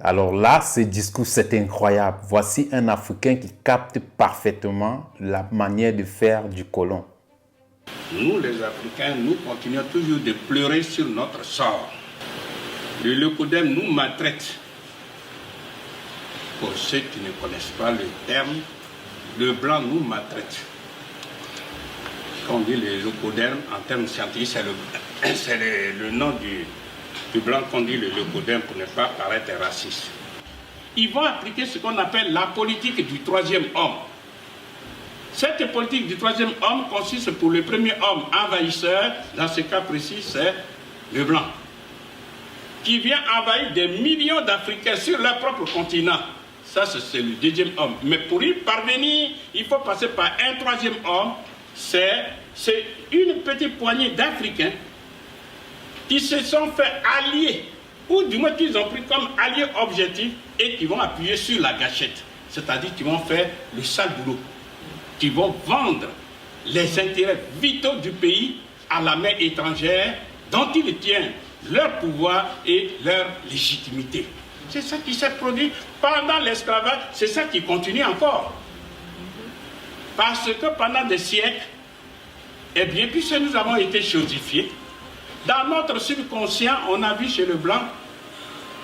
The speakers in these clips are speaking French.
Alors là, ce discours, c'est incroyable. Voici un Africain qui capte parfaitement la manière de faire du colon. Nous, les Africains, nous continuons toujours de pleurer sur notre sort. Le Locodem nous maltraite. Pour ceux qui ne connaissent pas le terme, le blanc nous maltraite. Quand on dit le Locodem, en termes scientifiques, c'est le nom du blanc qu'on dit le Locodem pour ne pas paraître raciste. Ils vont appliquer ce qu'on appelle la politique du troisième homme. Cette politique du troisième homme consiste pour le premier homme envahisseur, dans ce cas précis, c'est le blanc, qui vient envahir des millions d'Africains sur leur propre continent. Ça, c'est le deuxième homme. Mais pour y parvenir, il faut passer par un troisième homme. C'est une petite poignée d'Africains qui se sont fait alliés, ou du moins qu'ils ont pris comme alliés objectifs et qui vont appuyer sur la gâchette. C'est-à-dire qu'ils vont faire le sale boulot, qui vont vendre les intérêts vitaux du pays à la main étrangère dont ils tiennent leur pouvoir et leur légitimité. C'est ça qui s'est produit pendant l'esclavage, c'est ça qui continue encore. Parce que pendant des siècles, eh bien, puisque nous avons été chosifiés, dans notre subconscient, on a vu chez le blanc,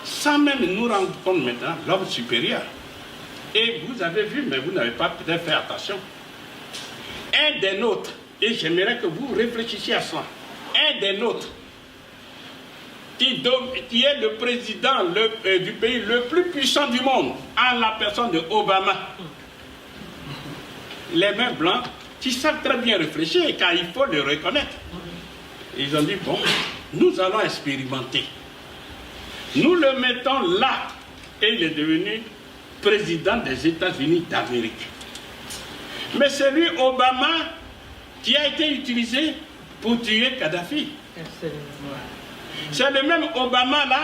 sans même nous rendre compte maintenant, l'homme supérieur. Et vous avez vu, mais vous n'avez pas peut-être fait attention. Un des nôtres, et j'aimerais que vous réfléchissiez à ça, un des nôtres, qui est le président du pays le plus puissant du monde, en la personne de Obama. Les mains blancs, qui savent très bien réfléchir, car il faut le reconnaître. Ils ont dit, bon, nous allons expérimenter. Nous le mettons là, et il est devenu président des États-Unis d'Amérique. Mais c'est lui, Obama, qui a été utilisé pour tuer Kadhafi. C'est le même Obama là,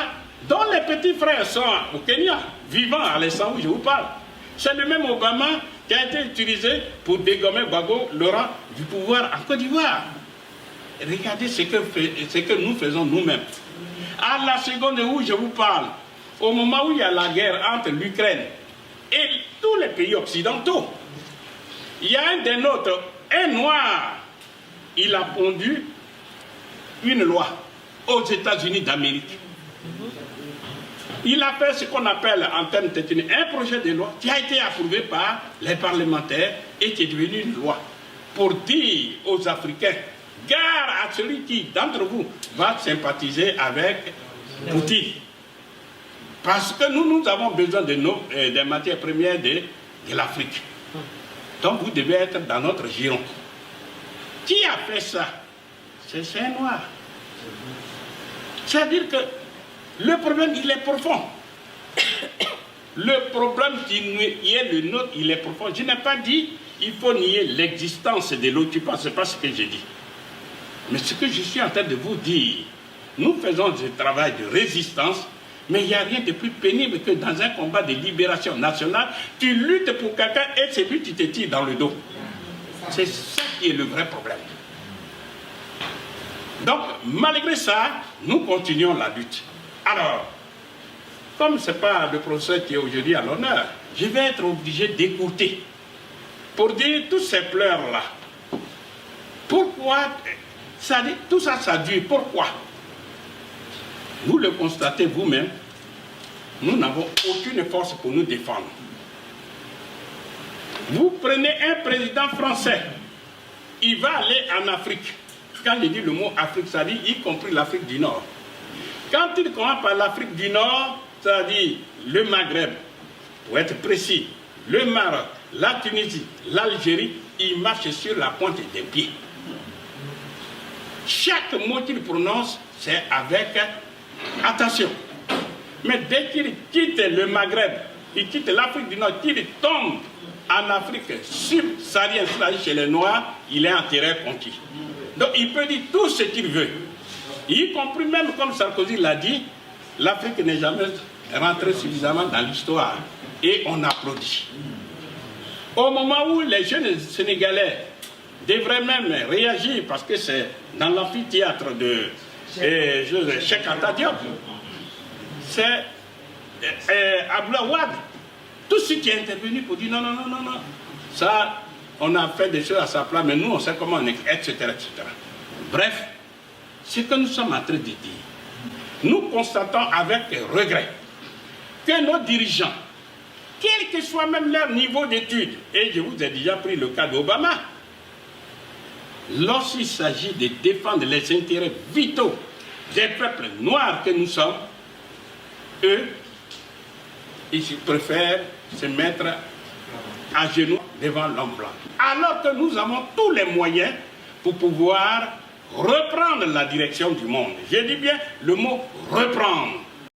dont les petits frères sont au Kenya, vivants à l'instant où je vous parle. C'est le même Obama qui a été utilisé pour dégommer Gbagbo Laurent du pouvoir en Côte d'Ivoire. Regardez ce que nous faisons nous-mêmes. À la seconde où je vous parle, au moment où il y a la guerre entre l'Ukraine et tous les pays occidentaux, il y a un des nôtres, un noir, il a pondu une loi aux États-Unis d'Amérique. Il a fait ce qu'on appelle en termes techniques un projet de loi qui a été approuvé par les parlementaires et qui est devenu une loi pour dire aux Africains, gare à celui qui, d'entre vous, va sympathiser avec Poutine. Parce que nous avons besoin des matières premières de l'Afrique. Donc vous devez être dans notre giron. Qui a fait ça? C'est un noir. C'est-à-dire que le problème, il est profond. Le problème qui est le nôtre, il est profond. Je n'ai pas dit qu'il faut nier l'existence de l'occupant, ce n'est pas ce que j'ai dit. Mais ce que je suis en train de vous dire, nous faisons du travail de résistance, mais il n'y a rien de plus pénible que dans un combat de libération nationale, tu luttes pour quelqu'un et c'est lui qui te tire dans le dos. C'est ça qui est le vrai problème. Donc, malgré ça, nous continuons la lutte. Alors, comme ce n'est pas le professeur qui est aujourd'hui à l'honneur, je vais être obligé d'écouter pour dire tous ces pleurs-là. Pourquoi tout ça, ça dure? Pourquoi? Vous le constatez vous-même, nous n'avons aucune force pour nous défendre. Vous prenez un président français, il va aller en Afrique. Quand je dis le mot Afrique, ça dit y compris l'Afrique du Nord. Quand il commence par l'Afrique du Nord, ça dit le Maghreb, pour être précis, le Maroc, la Tunisie, l'Algérie, il marche sur la pointe des pieds. Chaque mot qu'il prononce, c'est avec attention. Mais dès qu'il quitte le Maghreb, il quitte l'Afrique du Nord, qu'il tombe en Afrique subsaharienne, c'est-à-dire chez les Noirs, il est en terrain conquis. Donc il peut dire tout ce qu'il veut. Y compris même, comme Sarkozy l'a dit, l'Afrique n'est jamais rentrée suffisamment dans l'histoire. Et on applaudit. Au moment où les jeunes Sénégalais devraient même réagir, parce que c'est dans l'amphithéâtre de Cheikh Anta Diop, c'est Abdoulaye Wade, tout ce qui est intervenu pour dire non, non, non, non, non, ça, on a fait des choses à sa place, mais nous, on sait comment on est, etc., etc. Bref, ce que nous sommes en train de dire, nous constatons avec regret que nos dirigeants, quel que soit même leur niveau d'études, et je vous ai déjà pris le cas d'Obama, lorsqu'il s'agit de défendre les intérêts vitaux des peuples noirs que nous sommes, eux, ils préfèrent se mettre à genoux devant l'homme blanc. Alors que nous avons tous les moyens pour pouvoir reprendre la direction du monde. Je dis bien le mot reprendre.